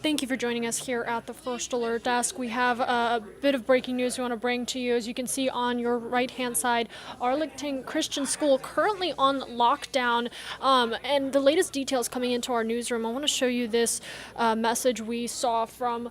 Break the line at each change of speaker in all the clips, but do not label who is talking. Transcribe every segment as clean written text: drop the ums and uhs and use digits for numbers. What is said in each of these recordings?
Thank you for joining us here at the First Alert Desk. We have a bit of breaking news we want to bring to you. As you can see on your right-hand side, Arlington Christian School currently on lockdown, and the latest details coming into our newsroom. I want to show you this message we saw from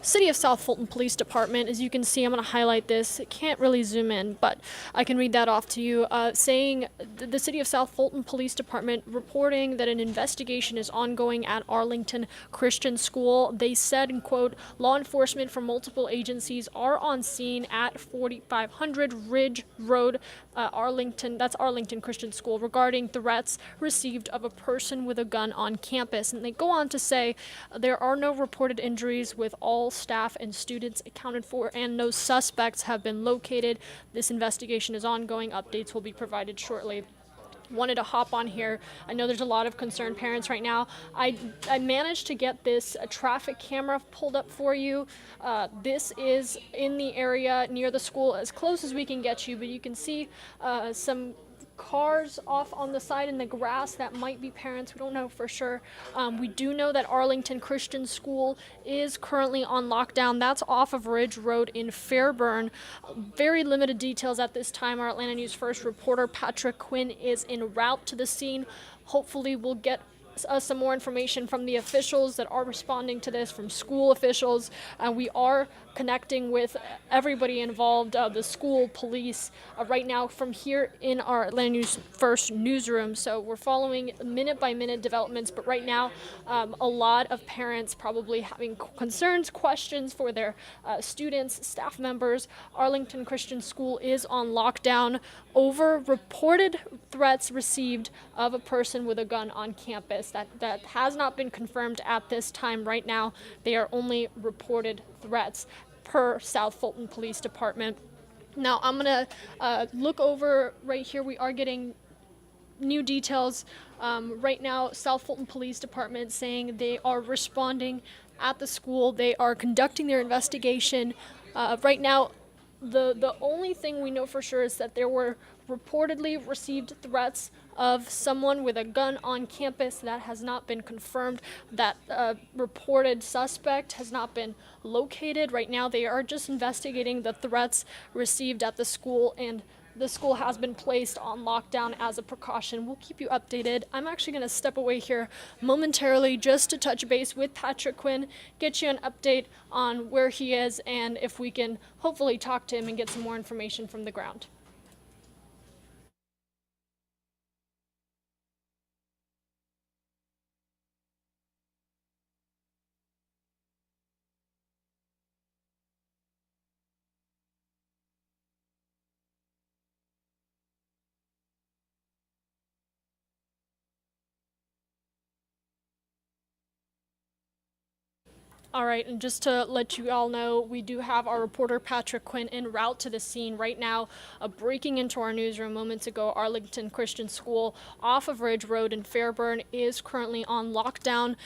City of South Fulton Police Department. As you can see, I'm going to highlight this. It can't really zoom in, but I can read that off to you. Saying the City of South Fulton Police Department reporting that an investigation is ongoing at Arlington Christian School. They said, and quote, law enforcement from multiple agencies are on scene at 4500 Ridge Road, Arlington, that's Arlington Christian School, regarding threats received of a person with a gun on campus. And they go on to say there are no reported injuries, with all staff and students accounted for, and no suspects have been located. This investigation is ongoing. Updates will be provided shortly. Wanted to hop on here. I know there's a lot of concerned parents right now. I managed to get this traffic camera pulled up for you. This is in the area near the school, as close as we can get you, but you can see some cars off on the side in the grass. That might be parents. We don't know for sure. We do know that Arlington Christian School is currently on lockdown. That's off of Ridge Road in Fairburn. Very limited details at this time. Our Atlanta News First reporter Patrick Quinn is en route to the scene. Hopefully we'll get some more information from the officials that are responding to this, from school officials. We are connecting with everybody involved, the school, police, right now from here in our Atlanta News First newsroom. So we're following minute by minute developments, but right now a lot of parents probably having concerns, questions for their students, staff members. Arlington Christian School is on lockdown over reported threats received of a person with a gun on campus. That has not been confirmed at this time. Right now, they are only reported threats per South Fulton Police Department. Now, I'm going to look over right here. We are getting new details. Right now, South Fulton Police Department saying they are responding at the school. They are conducting their investigation. Right now, the only thing we know for sure is that there were reportedly received threats of someone with a gun on campus. That has not been confirmed. That reported suspect has not been located. Right now, they are just investigating the threats received at the school, and the school has been placed on lockdown as a precaution. We'll keep you updated. I'm actually going to step away here momentarily just to touch base with Patrick Quinn, get you an update on where he is, and if we can hopefully talk to him and get some more information from the ground. All right, and just to let you all know, we do have our reporter Patrick Quinn en route to the scene right now. Breaking into our newsroom moments ago, Arlington Christian School off of Ridge Road in Fairburn is currently on lockdown.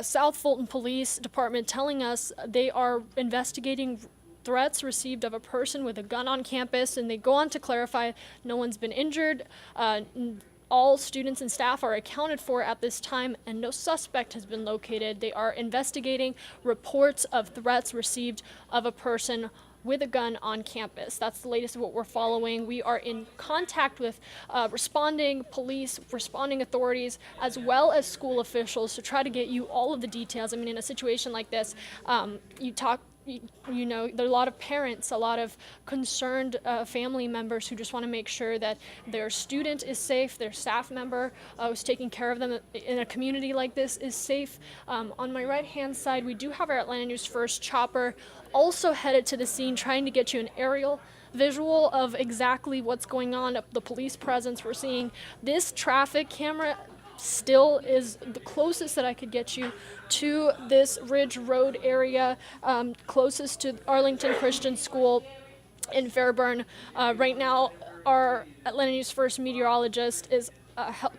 South Fulton Police Department telling us they are investigating threats received of a person with a gun on campus, and they go on to clarify no one's been injured. All students and staff are accounted for at this time, and no suspect has been located. They are investigating reports of threats received of a person with a gun on campus. That's the latest of what we're following. We are in contact with responding police, responding authorities, as well as school officials to try to get you all of the details. I mean, in a situation like this, you know, there are a lot of parents, a lot of concerned family members who just want to make sure that their student is safe, their staff member who's taking care of them in a community like this is safe. On my right-hand side, we do have our Atlanta News First chopper also headed to the scene, trying to get you an aerial visual of exactly what's going on, the police presence we're seeing. This traffic camera still is the closest that I could get you to this Ridge Road area, closest to Arlington Christian School in Fairburn. Right now, our Atlanta News First meteorologist is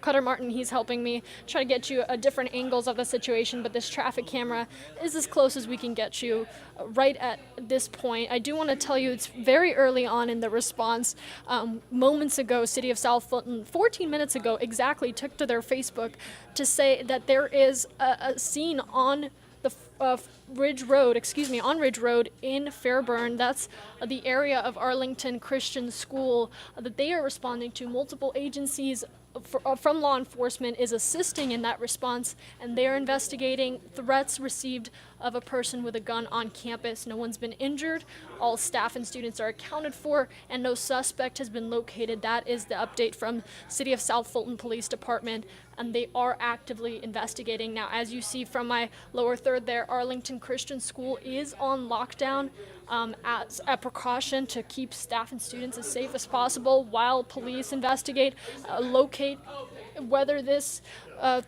Cutter Martin. He's helping me try to get you different angles of the situation, but this traffic camera is as close as we can get you right at this point. I do want to tell you it's very early on in the response. Moments ago, City of South Fulton, 14 minutes ago exactly, took to their Facebook to say that there is a scene on the Ridge Road, on Ridge Road in Fairburn. That's the area of Arlington Christian School that they are responding to. Multiple agencies from law enforcement is assisting in that response, and they are investigating threats received of a person with a gun on campus. No one's been injured. All staff and students are accounted for, and no suspect has been located. That is the update from City of South Fulton Police Department, and they are actively investigating. Now, as you see from my lower third there, Arlington Christian School is on lockdown as a precaution to keep staff and students as safe as possible while police investigate, locate whether this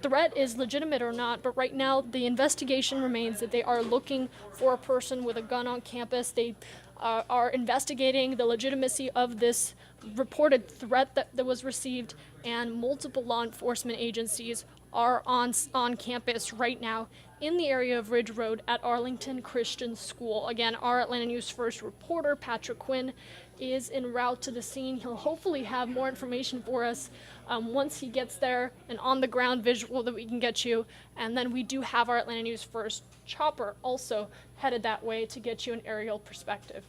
threat is legitimate or not. But right now, the investigation remains that they are looking for a person with a gun on campus. They are investigating the legitimacy of this reported threat that was received, and multiple law enforcement agencies are on campus right now in the area of Ridge Road at Arlington Christian School. Again, our Atlanta News First reporter, Patrick Quinn, is en route to the scene. He'll hopefully have more information for us once he gets there, an on-the-ground visual that we can get you. And then we do have our Atlanta News First chopper also headed that way to get you an aerial perspective.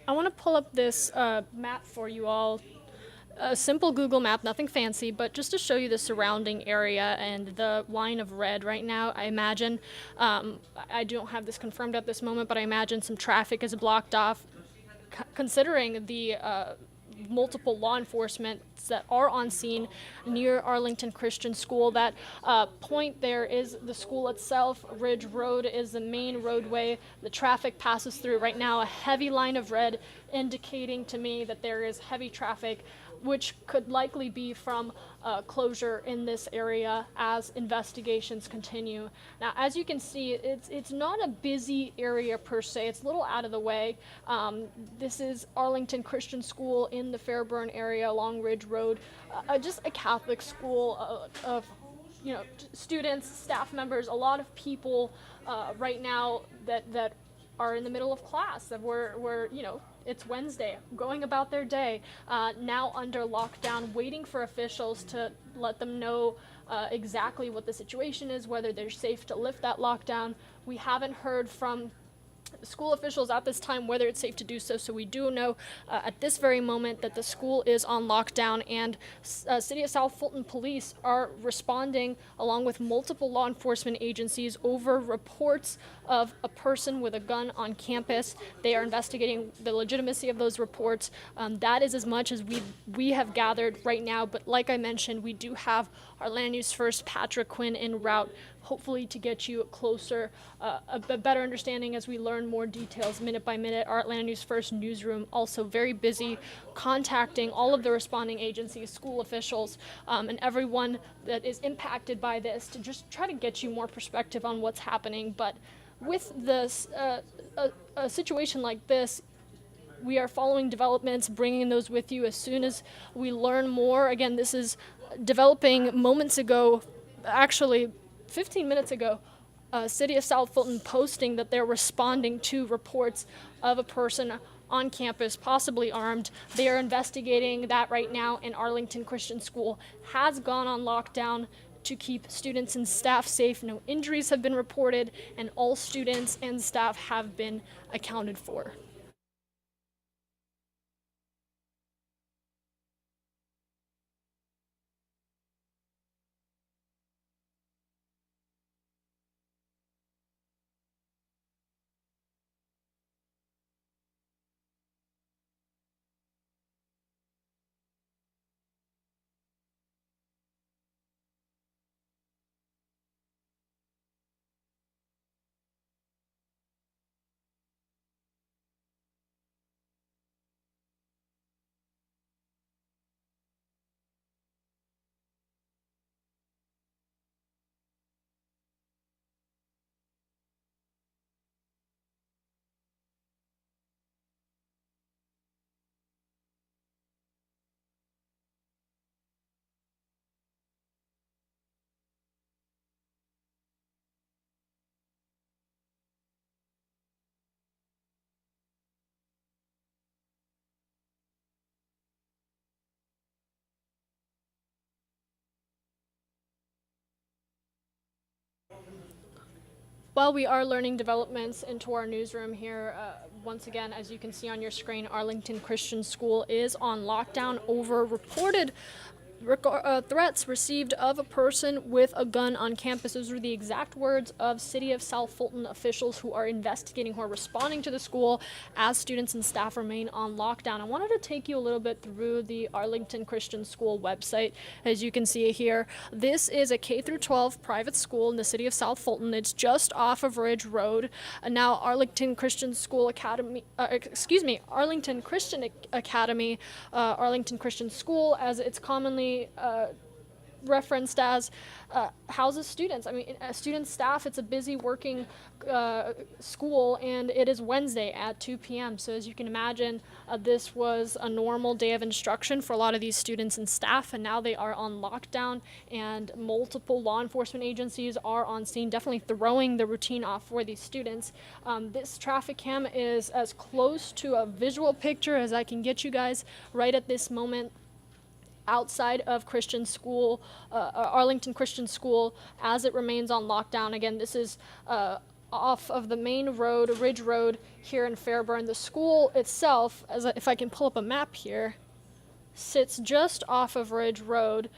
I want to pull up this map for you all. A simple Google map, nothing fancy, but just to show you the surrounding area and the line of red right now. I imagine, I don't have this confirmed at this moment, but I imagine some traffic is blocked off, considering the multiple law enforcement that are on scene near Arlington Christian School. That point there is the school itself. Ridge Road is the main roadway. The traffic passes through right now. A heavy line of red indicating to me that there is heavy traffic, which could likely be from closure in this area as investigations continue. Now, as you can see, it's not a busy area per se. It's a little out of the way. This is Arlington Christian School in the Fairburn area along Ridge Road, just a Catholic school of students, staff members, a lot of people right now that are in the middle of class, that were it's Wednesday, going about their day, now under lockdown, waiting for officials to let them know exactly what the situation is, whether they're safe to lift that lockdown. We haven't heard from school officials at this time whether it's safe to do so, so we do know at this very moment that the school is on lockdown, and City of South Fulton Police are responding along with multiple law enforcement agencies over reports of a person with a gun on campus. They are investigating the legitimacy of those reports. That is as much as we have gathered right now, but like I mentioned, we do have our Land News First Patrick Quinn en route, hopefully to get you closer, a better understanding as we learn more details minute by minute. Our Atlanta News First newsroom also very busy contacting all of the responding agencies, school officials, and everyone that is impacted by this to just try to get you more perspective on what's happening. But with this, a situation like this, we are following developments, bringing those with you as soon as we learn more. Again, this is developing moments ago, actually 15 minutes ago. City of South Fulton posting that they're responding to reports of a person on campus, possibly armed. They are investigating that right now, and Arlington Christian School has gone on lockdown to keep students and staff safe. No injuries have been reported, and all students and staff have been accounted for. While we are learning developments into our newsroom here, once again, as you can see on your screen, Arlington Christian School is on lockdown over reported threats received of a person with a gun on campus. Those were the exact words of City of South Fulton officials who are investigating, who are responding to the school as students and staff remain on lockdown. I wanted to take you a little bit through the Arlington Christian School website. As you can see here, this is a K through 12 private school in the City of South Fulton. It's just off of Ridge Road. Now Arlington Christian School Academy, Arlington Christian Academy, Arlington Christian School, as it's commonly referenced as, houses students. I mean, student staff. It's a busy working school, and it is Wednesday at 2 p.m. So as you can imagine, this was a normal day of instruction for a lot of these students and staff, and now they are on lockdown, and multiple law enforcement agencies are on scene, definitely throwing the routine off for these students. This traffic cam is as close to a visual picture as I can get you guys right at this moment outside of Christian School, Arlington Christian School, as it remains on lockdown. Again, this is off of the main road, Ridge Road, here in Fairburn. The school itself, if I can pull up a map here, sits just off of Ridge Road.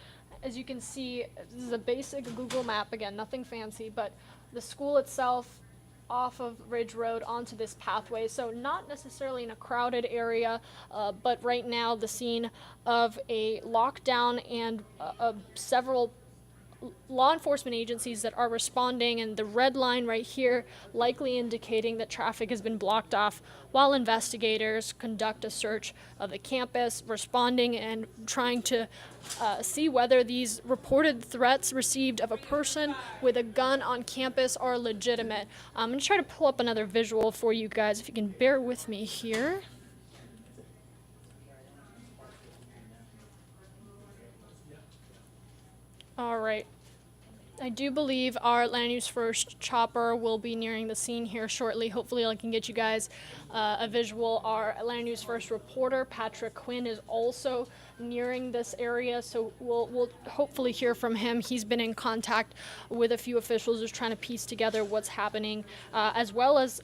As you can see, this is a basic Google map, again, nothing fancy, but the school itself off of Ridge Road onto this pathway, so not necessarily in a crowded area, but right now the scene of a lockdown and several law enforcement agencies that are responding, and the red line right here likely indicating that traffic has been blocked off while investigators conduct a search of the campus, responding and trying to see whether these reported threats received of a person with a gun on campus are legitimate. I'm going to try to pull up another visual for you guys, if you can bear with me here. All right. I do believe our Atlanta News First chopper will be nearing the scene here shortly. Hopefully I can get you guys a visual. Our Atlanta News First reporter, Patrick Quinn, is also nearing this area, so we'll hopefully hear from him. He's been in contact with a few officials just trying to piece together what's happening, as well as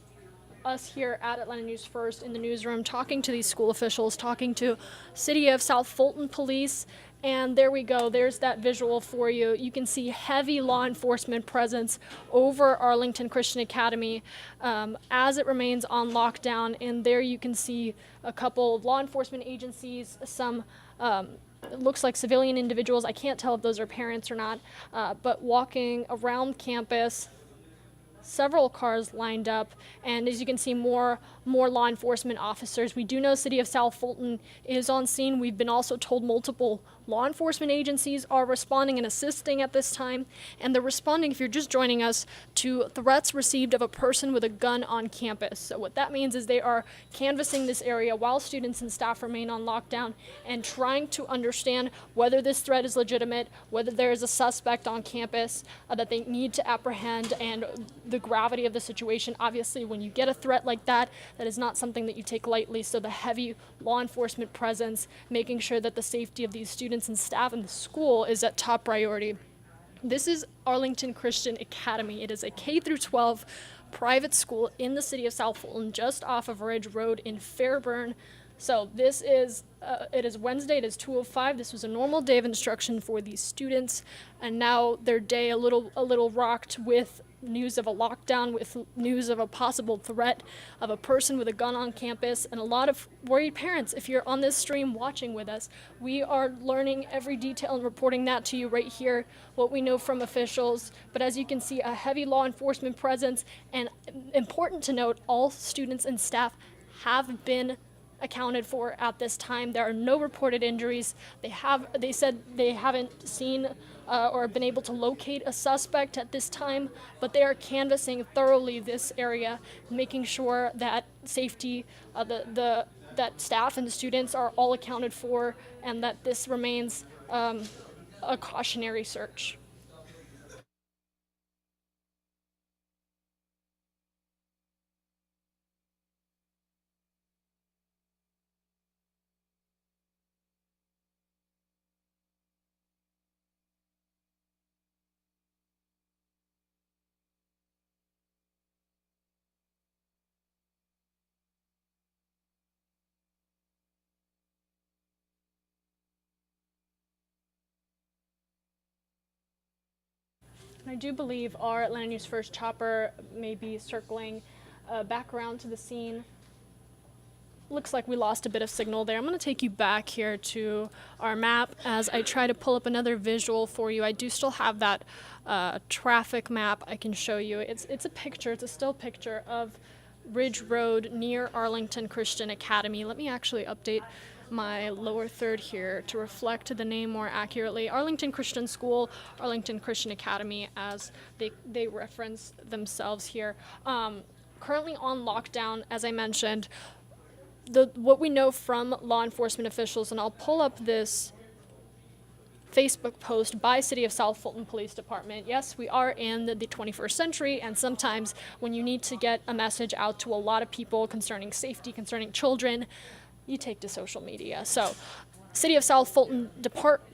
us here at Atlanta News First in the newsroom, talking to these school officials, talking to City of South Fulton Police. And there we go. There's that visual for you. You can see heavy law enforcement presence over Arlington Christian Academy as it remains on lockdown. And there you can see a couple of law enforcement agencies, some it looks like civilian individuals. I can't tell if those are parents or not, but walking around campus. Several cars lined up, and as you can see, more law enforcement officers. We do know City of South Fulton is on scene. We've been also told multiple law enforcement agencies are responding and assisting at this time, and they're responding, if you're just joining us, to threats received of a person with a gun on campus. So what that means is they are canvassing this area while students and staff remain on lockdown and trying to understand whether this threat is legitimate, whether there is a suspect on campus that they need to apprehend, and the gravity of the situation. Obviously, when you get a threat like that, that is not something that you take lightly. So the heavy law enforcement presence, making sure that the safety of these students and staff in the school is at top priority. This is Arlington Christian Academy. It is a K through 12 private school in the City of South Fulton, just off of Ridge Road in Fairburn. So this is, it is Wednesday, it is 2:05. This was a normal day of instruction for these students, and now their day a little rocked with news of a lockdown, with news of a possible threat of a person with a gun on campus, and a lot of worried parents. If you're on this stream watching with us, we are learning every detail and reporting that to you right here, what we know from officials. But as you can see, a heavy law enforcement presence, and important to note, all students and staff have been accounted for at this time. There are no reported injuries. They said they haven't seen or been able to locate a suspect at this time, but they are canvassing thoroughly this area, making sure that safety, that staff and the students are all accounted for, and that this remains a cautionary search. And I do believe our Atlanta News First chopper may be circling back around to the scene. Looks like we lost a bit of signal there. I'm going to take you back here to our map as I try to pull up another visual for you. I do still have that traffic map I can show you. It's a picture, it's a still picture of Ridge Road near Arlington Christian Academy. Let me actually update my lower third here to reflect the name more accurately. Arlington Christian School, Arlington Christian Academy, as they reference themselves here. Currently on lockdown, as I mentioned. What we know from law enforcement officials, and I'll pull up this Facebook post by City of South Fulton Police Department. Yes, we are in the 21st century, and sometimes when you need to get a message out to a lot of people concerning safety, concerning children, you take to social media. So City of South Fulton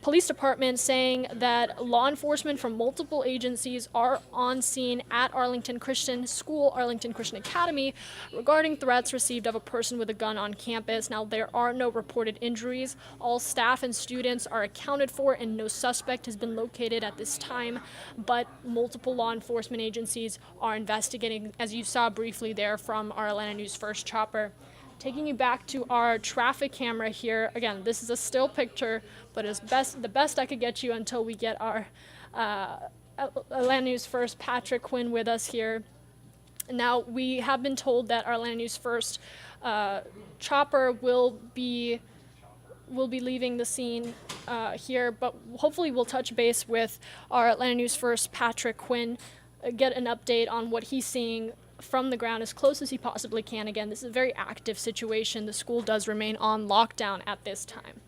Police Department saying that law enforcement from multiple agencies are on scene at Arlington Christian School, Arlington Christian Academy, regarding threats received of a person with a gun on campus. Now, there are no reported injuries. All staff and students are accounted for, and no suspect has been located at this time. But multiple law enforcement agencies are investigating, as you saw briefly there from our Atlanta News First chopper. Taking you back to our traffic camera here. Again, this is a still picture, but it's the best I could get you until we get our Atlanta News First Patrick Quinn with us here. Now, we have been told that our Atlanta News First chopper will be leaving the scene here, but hopefully we'll touch base with our Atlanta News First Patrick Quinn, get an update on what he's seeing from the ground as close as he possibly can. Again, this is a very active situation. The school does remain on lockdown at this time.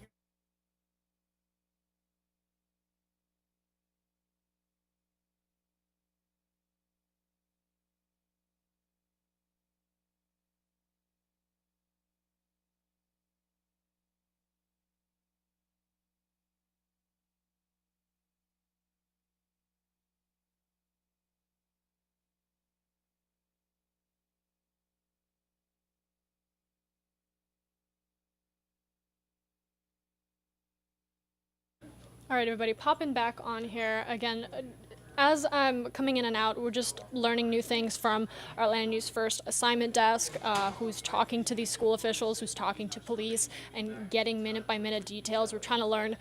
All right, everybody, popping back on here again. As I'm coming in and out, we're just learning new things from our Atlanta News First assignment desk, who's talking to these school officials, who's talking to police, and getting minute-by-minute details. We're trying to learn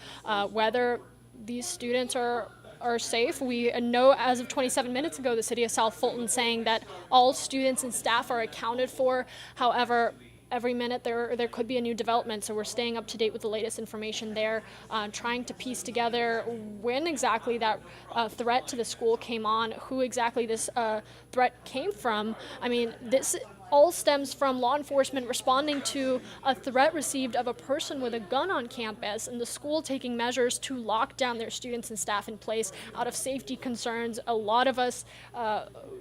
whether these students are safe. We know as of 27 minutes ago, the City of South Fulton saying that all students and staff are accounted for. However, every minute there could be a new development, so we're staying up to date with the latest information there, trying to piece together when exactly that threat to the school came on, who exactly this threat came from. I mean, this all stems from law enforcement responding to a threat received of a person with a gun on campus, and the school taking measures to lock down their students and staff in place out of safety concerns. A lot of us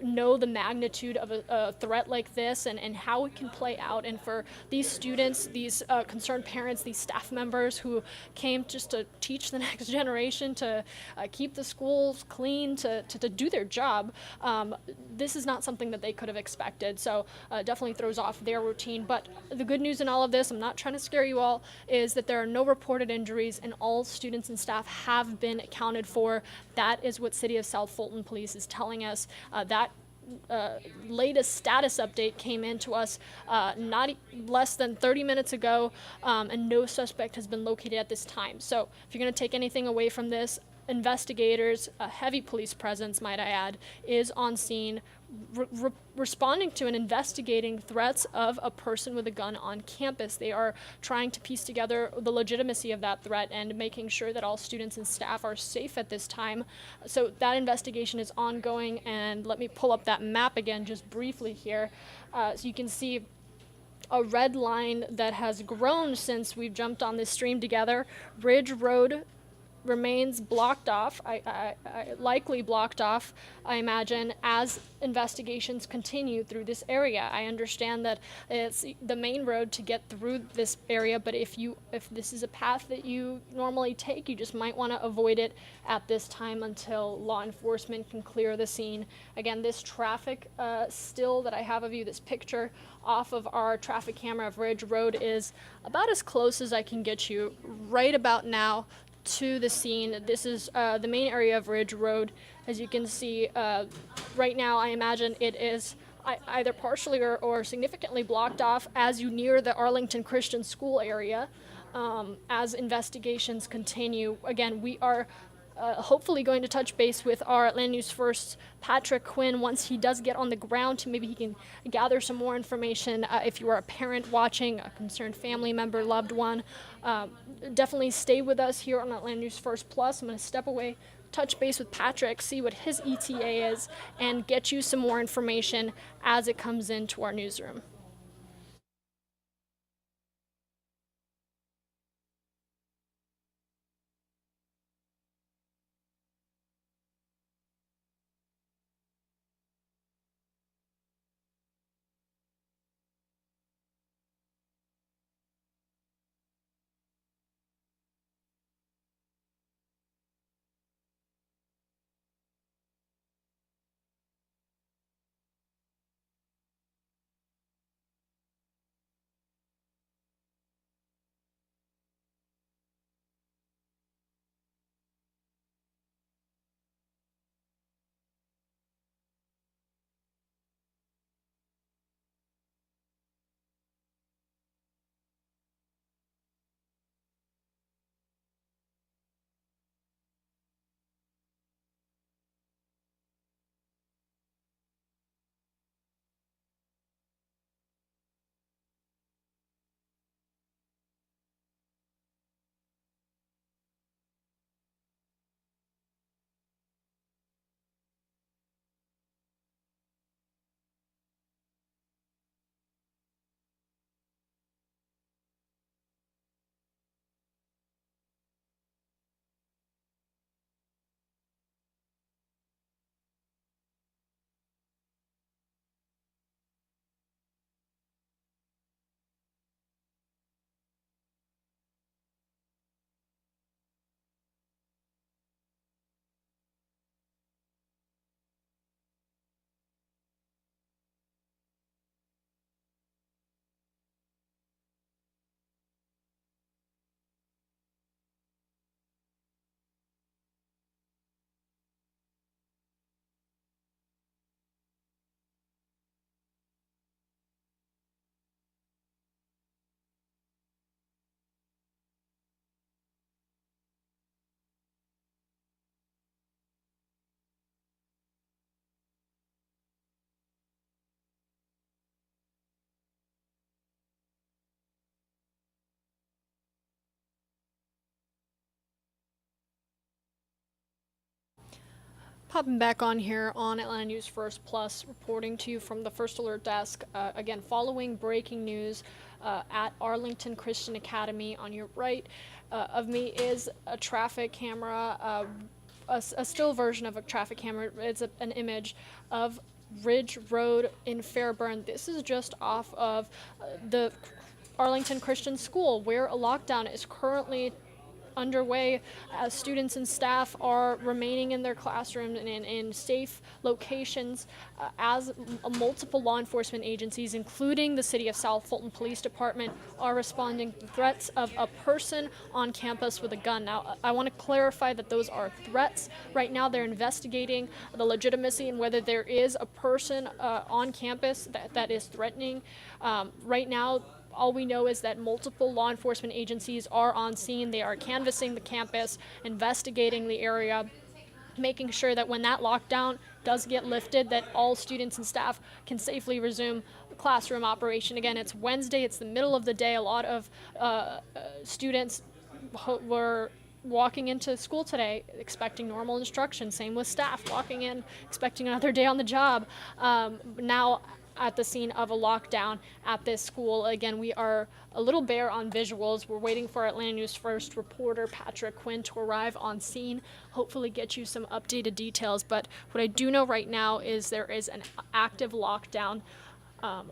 know the magnitude of a threat like this and how it can play out. And for these students, these concerned parents, these staff members who came just to teach the next generation, to keep the schools clean, to do their job, this is not something that they could have expected. So definitely throws off their routine. But the good news in all of this, I'm not trying to scare you all, is that there are no reported injuries and all students and staff have been accounted for. That is what City of South Fulton Police is telling us. That latest status update came in to us not less than 30 minutes ago, and no suspect has been located at this time. So if you're going to take anything away from this, investigators, a heavy police presence, might I add, is on scene, responding to and investigating threats of a person with a gun on campus. They are trying to piece together the legitimacy of that threat and making sure that all students and staff are safe at this time. So that investigation is ongoing, and let me pull up that map again just briefly here, so you can see a red line that has grown since we've jumped on this stream together. Ridge Road remains blocked off, likely blocked off, I imagine, as investigations continue through this area. I understand that it's the main road to get through this area, but if this is a path that you normally take, you just might want to avoid it at this time until law enforcement can clear the scene. Again, this traffic still that I have of you, this picture off of our traffic camera of Ridge Road, is about as close as I can get you right about now to the scene. This is the main area of Ridge Road. As you can see, right now I imagine it is either partially or significantly blocked off as you near the Arlington Christian School area. As investigations continue, again, we are hopefully going to touch base with our Atlanta News First Patrick Quinn once he does get on the ground to maybe he can gather some more information. If you are a parent watching, a concerned family member, loved one, definitely stay with us here on Atlanta News First Plus. I'm going to step away, touch base with Patrick, see what his ETA is, and get you some more information as it comes into our newsroom. Popping back on here on Atlanta News First Plus, reporting to you from the First Alert Desk. Again, following breaking news at Arlington Christian Academy. On your right of me is a traffic camera, a still version of a traffic camera. It's an image of Ridge Road in Fairburn. This is just off of the Arlington Christian School, where a lockdown is currently underway as students and staff are remaining in their classrooms and in safe locations as multiple law enforcement agencies, including the City of South Fulton Police Department, are responding to threats of a person on campus with a gun. Now, I want to clarify that those are threats. Right now, they're investigating the legitimacy and whether there is a person on campus that is threatening. Right now, all we know is that multiple law enforcement agencies are on scene. They are canvassing the campus, investigating the area, making sure that when that lockdown does get lifted, that all students and staff can safely resume classroom operation. Again, it's Wednesday, it's the middle of the day. A lot of students were walking into school today expecting normal instruction. Same with staff walking in expecting another day on the job. Now at the scene of a lockdown at this school. Again, we are a little bare on visuals. We're waiting for Atlanta News First reporter Patrick Quinn to arrive on scene, hopefully get you some updated details. But what I do know right now is there is an active lockdown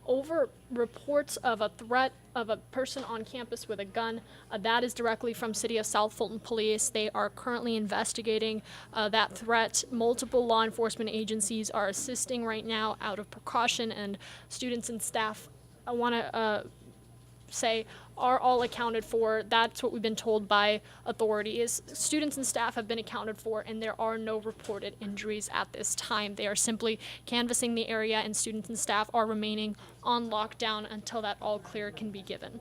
over reports of a threat of a person on campus with a gun. That is directly from City of South Fulton Police. They are currently investigating that threat. Multiple law enforcement agencies are assisting right now out of precaution, and students and staff want to say are all accounted for. That's what we've been told by authorities. Students and staff have been accounted for, and there are no reported injuries at this time. They are simply canvassing the area, and students and staff are remaining on lockdown until that all clear can be given.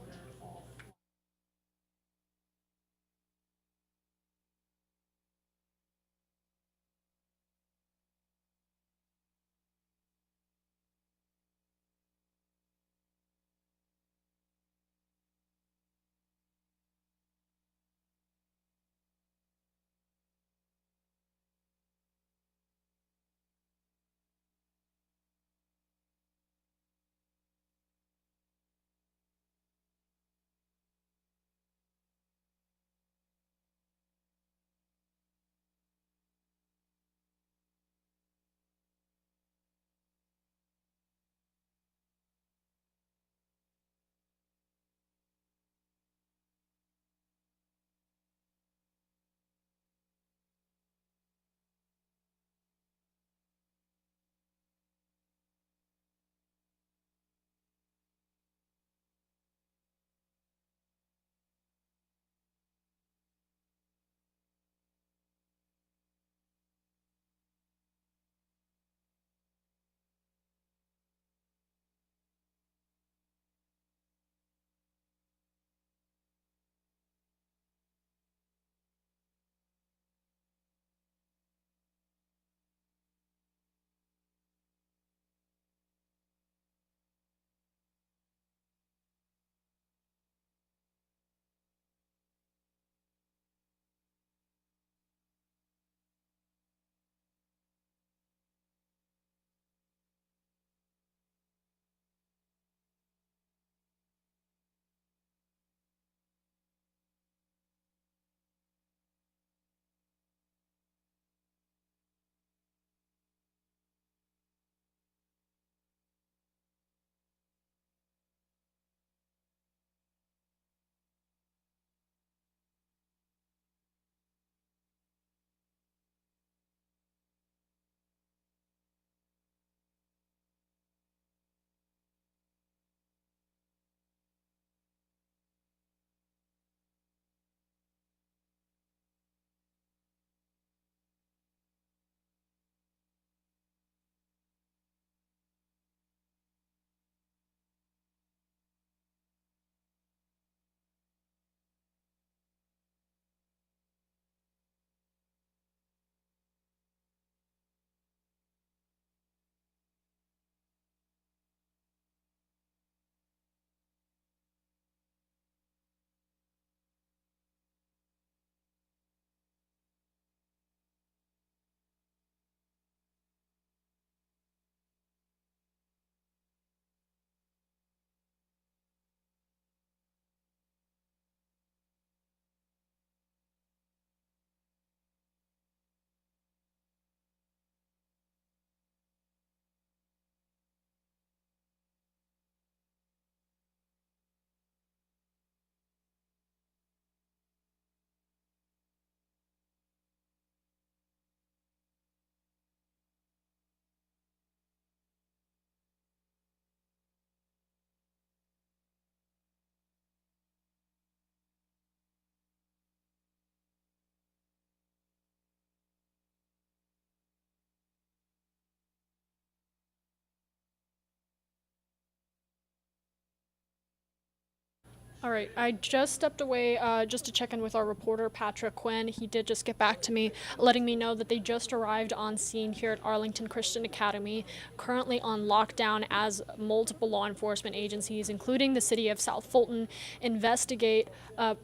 All right, I just stepped away just to check in with our reporter, Patrick Quinn. He did just get back to me, letting me know that they just arrived on scene here at Arlington Christian Academy, currently on lockdown as multiple law enforcement agencies, including the city of South Fulton, investigate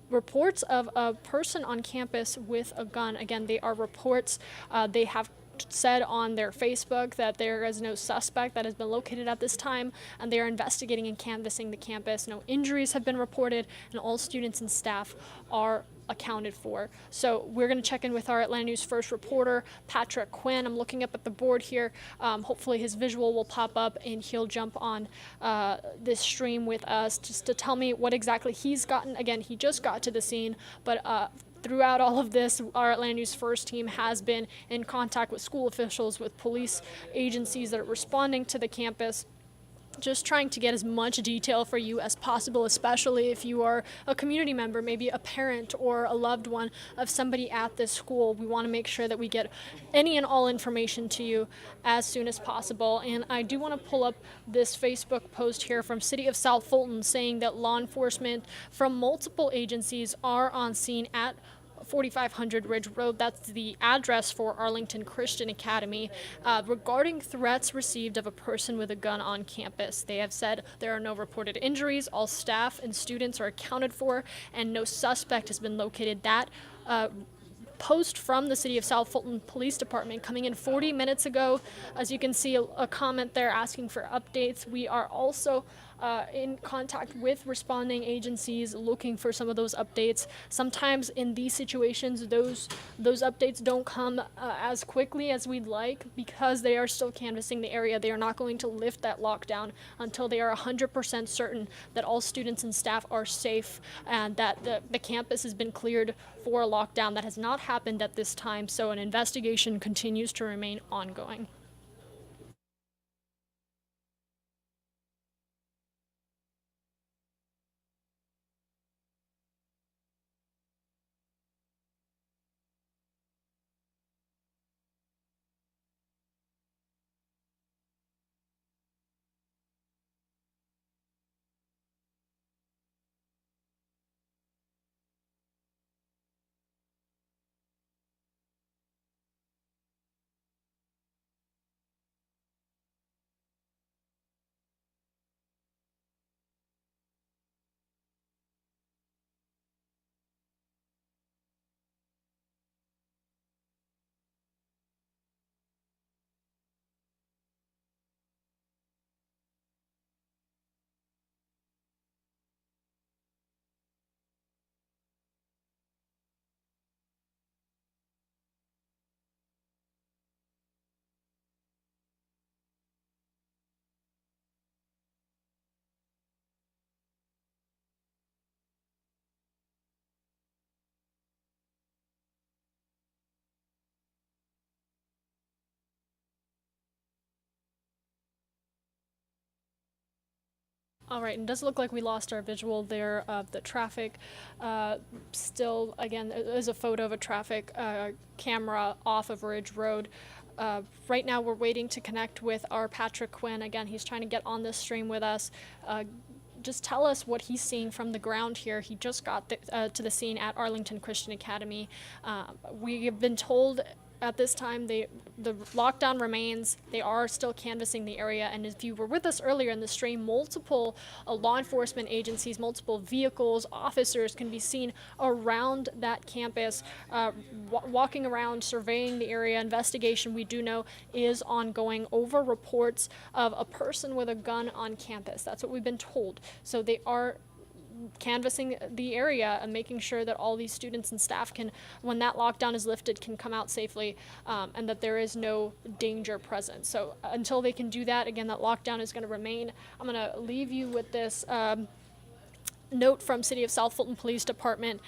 reports of a person on campus with a gun. Again, they are reports. They have said on their Facebook that there is no suspect that has been located at this time, and they are investigating and canvassing the campus. No injuries have been reported, and all students and staff are accounted for. So we're going to check in with our Atlanta News First reporter, Patrick Quinn. I'm looking up at the board here. Hopefully his visual will pop up and he'll jump on this stream with us just to tell me what exactly he's gotten. Again, he just got to the scene, but throughout all of this, our Atlanta News First team has been in contact with school officials, with police agencies that are responding to the campus. just trying to get as much detail for you as possible, especially if you are a community member, maybe a parent or a loved one of somebody at this school. We want to make sure that we get any and all information to you as soon as possible. And I do want to pull up this Facebook post here from City of South Fulton saying that law enforcement from multiple agencies are on scene at 4500 Ridge Road. That's the address for Arlington Christian Academy. Regarding threats received of a person with a gun on campus, they have said there are no reported injuries, all staff and students are accounted for, and no suspect has been located. That post from the City of South Fulton Police Department coming in 40 minutes ago. As you can see, a comment there asking for updates. We are also in contact with responding agencies looking for some of those updates. Sometimes in these situations, those updates don't come as quickly as we'd like because they are still canvassing the area. They are not going to lift that lockdown until they are 100% certain that all students and staff are safe and that the campus has been cleared for a lockdown. That has not happened at this time, so an investigation continues to remain ongoing. All right, and it does look like we lost our visual there of the traffic. Still, again, there's a photo of a traffic camera off of Ridge Road. Right now, we're waiting to connect with our Patrick Quinn. Again, he's trying to get on this stream with us. Just tell us what he's seeing from the ground here. He just got to the scene at Arlington Christian Academy. We have been told at this time the lockdown remains. They are still canvassing the area, and if you were with us earlier in the stream, multiple law enforcement agencies, multiple vehicles, officers can be seen around that campus, walking around, surveying the area. Investigation, we do know, is ongoing over reports of a person with a gun on campus. That's what we've been told. So they are canvassing the area and making sure that all these students and staff can, when that lockdown is lifted, can come out safely, and that there is no danger present. So until they can do that, again, that lockdown is going to remain. I'm going to leave you with this note from City of South Fulton Police Department.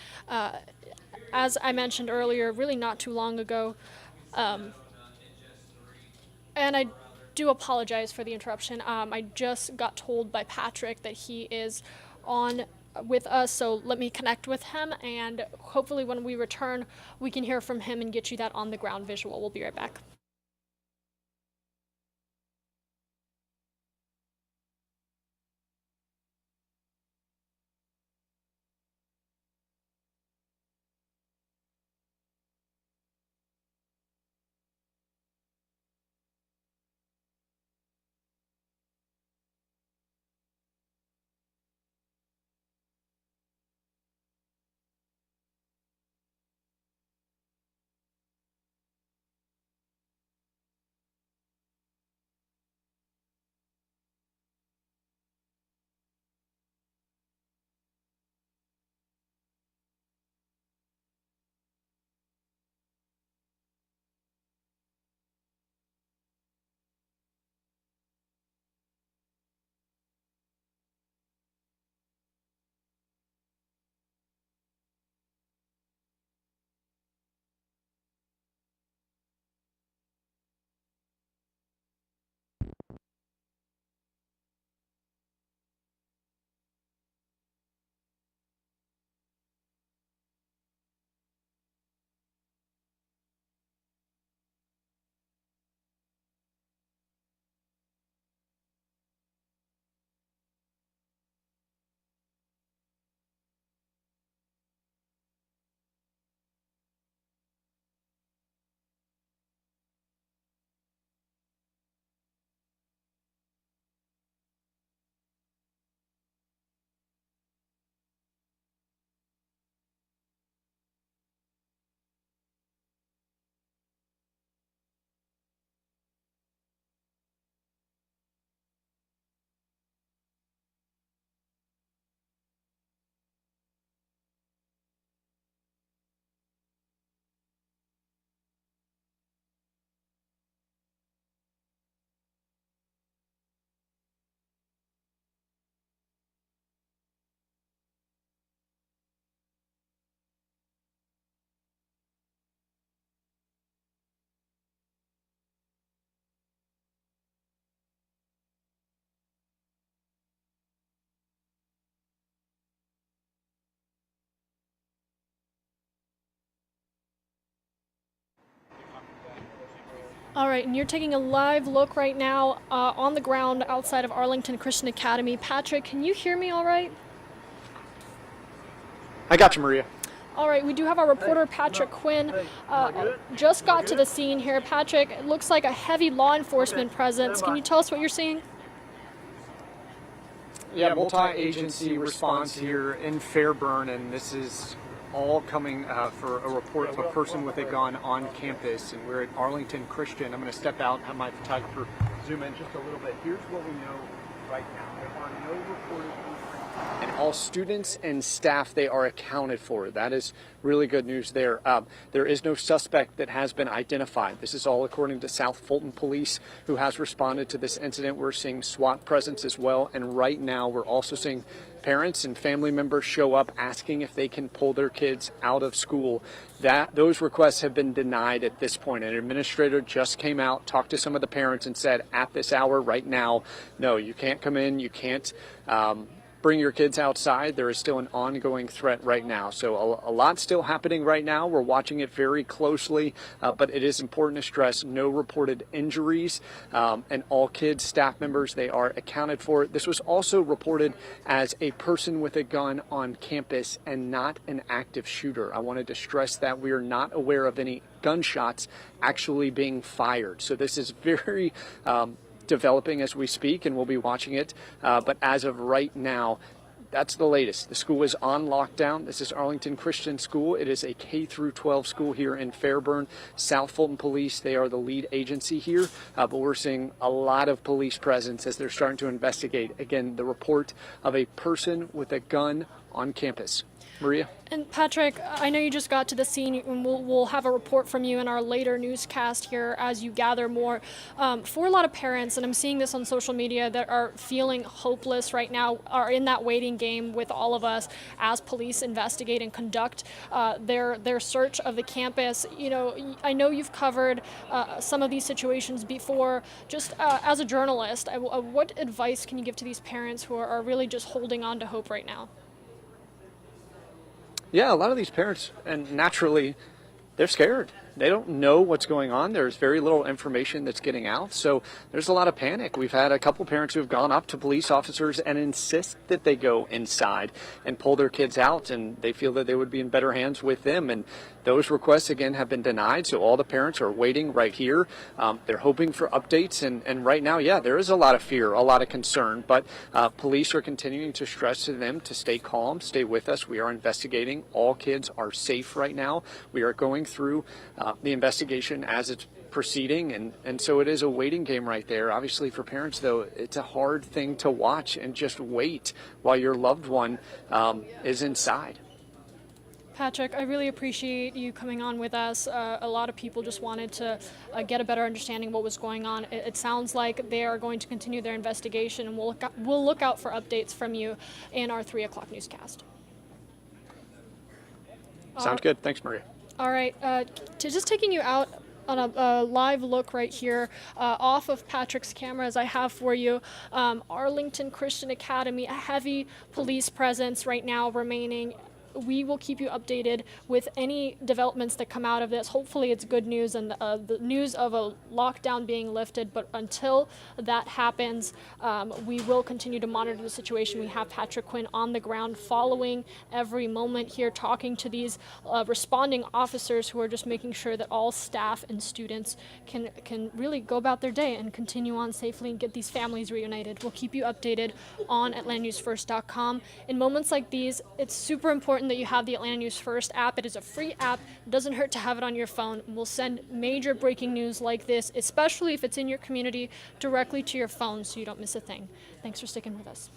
As I mentioned earlier, really not too long ago, and I do apologize for the interruption. I just got told by Patrick that he is on with us, so let me connect with him, and hopefully when we return, we can hear from him and get you that on the ground visual. We'll be right back. All right, and you're taking a live look right now on the ground outside of Arlington Christian Academy. Patrick, can you hear me all right?
I got you, Maria.
All right, we do have our reporter, Patrick Quinn, just got to the scene here. Patrick, it looks like a heavy law enforcement presence. Can you tell us what you're seeing?
Yeah, multi-agency response here in Fairburn, and this is all coming for a report of a person with a gun on campus, and we're at Arlington Christian. I'm going to step out and have my photographer zoom in just a little bit. Here's what we know right now. There are no reported injuries. And all students and staff, they are accounted for. That is really good news there. There is no suspect that has been identified. This is all according to South Fulton Police, who has responded to this incident. We're seeing SWAT presence as well, and right now we're also seeing parents and family members show up asking if they can pull their kids out of school. Those requests have been denied at this point. An administrator just came out, talked to some of the parents, and said at this hour right now, no, you can't come in, you can't bring your kids outside. There is still an ongoing threat right now. So a lot still happening right now. We're watching it very closely, but it is important to stress no reported injuries, and all kids, staff members, they are accounted for. This was also reported as a person with a gun on campus and not an active shooter. I wanted to stress that we are not aware of any gunshots actually being fired. So this is very developing as we speak, and we'll be watching it. But as of right now, that's the latest. The school is on lockdown. This is Arlington Christian School. It is a K through 12 school here in Fairburn. South Fulton Police, they are the lead agency here, but we're seeing a lot of police presence as they're starting to investigate. Again, the report of a person with a gun on campus. Maria?
And Patrick, I know you just got to the scene, and we'll have a report from you in our later newscast here as you gather more. For a lot of parents, and I'm seeing this on social media, that are feeling hopeless right now, are in that waiting game with all of us as police investigate and conduct their search of the campus. You know, I know you've covered some of these situations before. Just as a journalist, what advice can you give to these parents who are really just holding on to hope right now?
Yeah, a lot of these parents, and naturally, they're scared. They don't know what's going on. There's very little information that's getting out. So there's a lot of panic. We've had a couple parents who have gone up to police officers and insist that they go inside and pull their kids out, and they feel that they would be in better hands with them. And those requests, again, have been denied. So all the parents are waiting right here. They're hoping for updates. And right now, yeah, there is a lot of fear, a lot of concern. But police are continuing to stress to them to stay calm, stay with us. We are investigating. All kids are safe right now. We are going through the investigation as it's proceeding, and so it is a waiting game right there. Obviously, for parents, though, it's a hard thing to watch and just wait while your loved one is inside.
Patrick, I really appreciate you coming on with us. A lot of people just wanted to get a better understanding of what was going on. It sounds like they are going to continue their investigation, and we'll look out for updates from you in our 3 o'clock newscast.
Sounds good. Thanks, Maria.
All right, just taking you out on a live look right here off of Patrick's camera as I have for you. Arlington Christian Academy, a heavy police presence right now remaining. We will keep you updated with any developments that come out of this. Hopefully it's good news and the news of a lockdown being lifted, but until that happens, we will continue to monitor the situation. We have Patrick Quinn on the ground following every moment here, talking to these responding officers who are just making sure that all staff and students can really go about their day and continue on safely and get these families reunited. We'll keep you updated on AtlantaNewsFirst.com. In moments like these, it's super important that you have the Atlanta News First app. It is a free app. It doesn't hurt to have it on your phone. We'll send major breaking news like this, especially if it's in your community, directly to your phone so you don't miss a thing. Thanks for sticking with us.